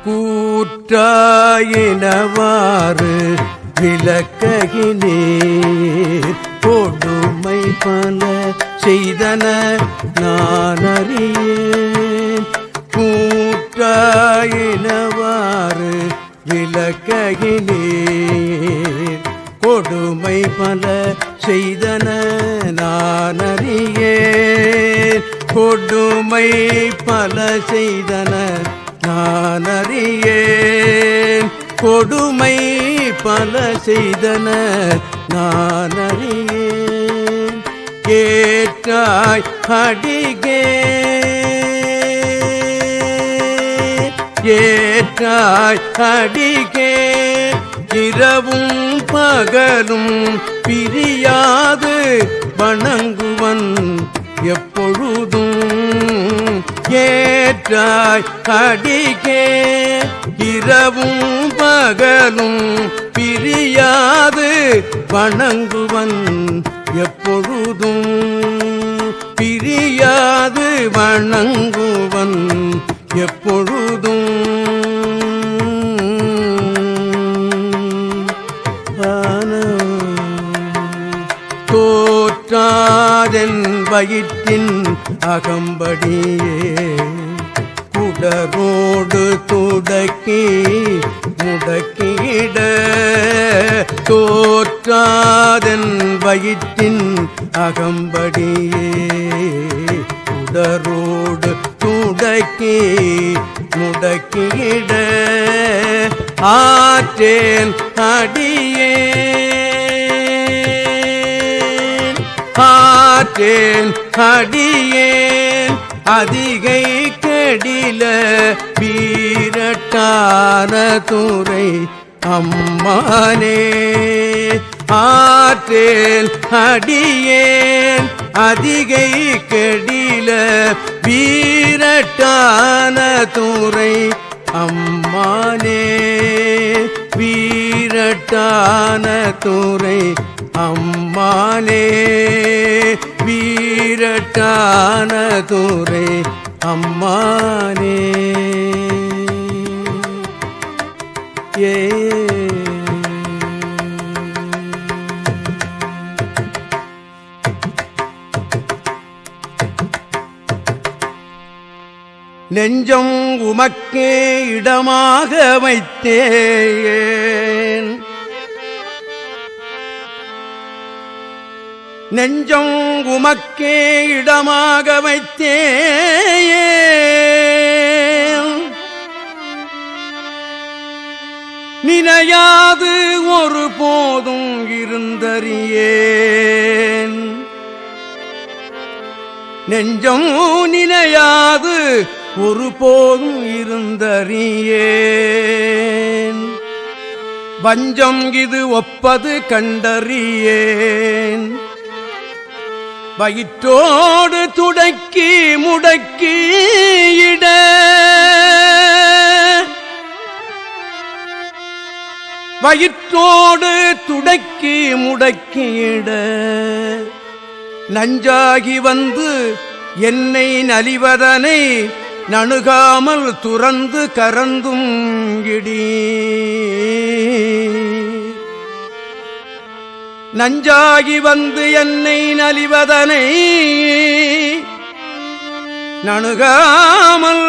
கூற்றாயினவாறு விளக்ககினீர் கொடுமை பல செய்தன நான் அறியேன். கூற்றாயினவாறு விளக்ககினீர் கொடுமை பல செய்தன நான் அறியேன். கொடுமை பல செய்தன நான் அறியேன். கொடுமை பல செய்தன நான் அறியேன். ஏற்றாய் அடிகே ஏற்றாய் அடிகே இரவும் பகலும் பிரியாது வணங்குவன் எப்பொழுதும். ஏற்றாய் அடிகே இரவும் பகலும் பிரியாது வணங்குவன் எப்பொழுதும். பிரியாது வணங்குவன் எப்பொழுதும். தோற்றாதென் வயிற்றின் அகம்படியே குடரோடு துடக்கி முடக்கிட. தோற்றாதென் வயிற்றின் அகம்படியே குடரோடு துடக்கி முடக்கிட. ஆற்றேன் அடியேன் ஆற்றேன் அடியேன் அதிகை கெடில வீரட்டான துறை அம்மானே. ஆற்றேன் அடியேன் அதிகை கெடில வீரட்டான துறை அம்மானே. வீரட்டான துறை அம்மானே. வீரட்டான துறை அம்மானே. ஏ நெஞ்சம் உமக்கே இடமாக வைத்தேன். நெஞ்சம் உமக்கே இடமாக வைத்தேன். நினையாது ஒரு போதும் இருந்தறியேன். நெஞ்சம் நினையாது ஒரு போதும் இருந்தறியேன். வஞ்சம் இது ஒப்பது கண்டறியேன். வயிற்றோடு துடக்கி முடக்கியிட. வயிற்றோடு துடக்கி முடக்கியிட. நஞ்சாகி வந்து என்னை நலிவதனை நணுகாமல் துறந்து கரந்தும் இடி. நஞ்சாகி வந்து என்னை நலிவதனை நணுகாமல்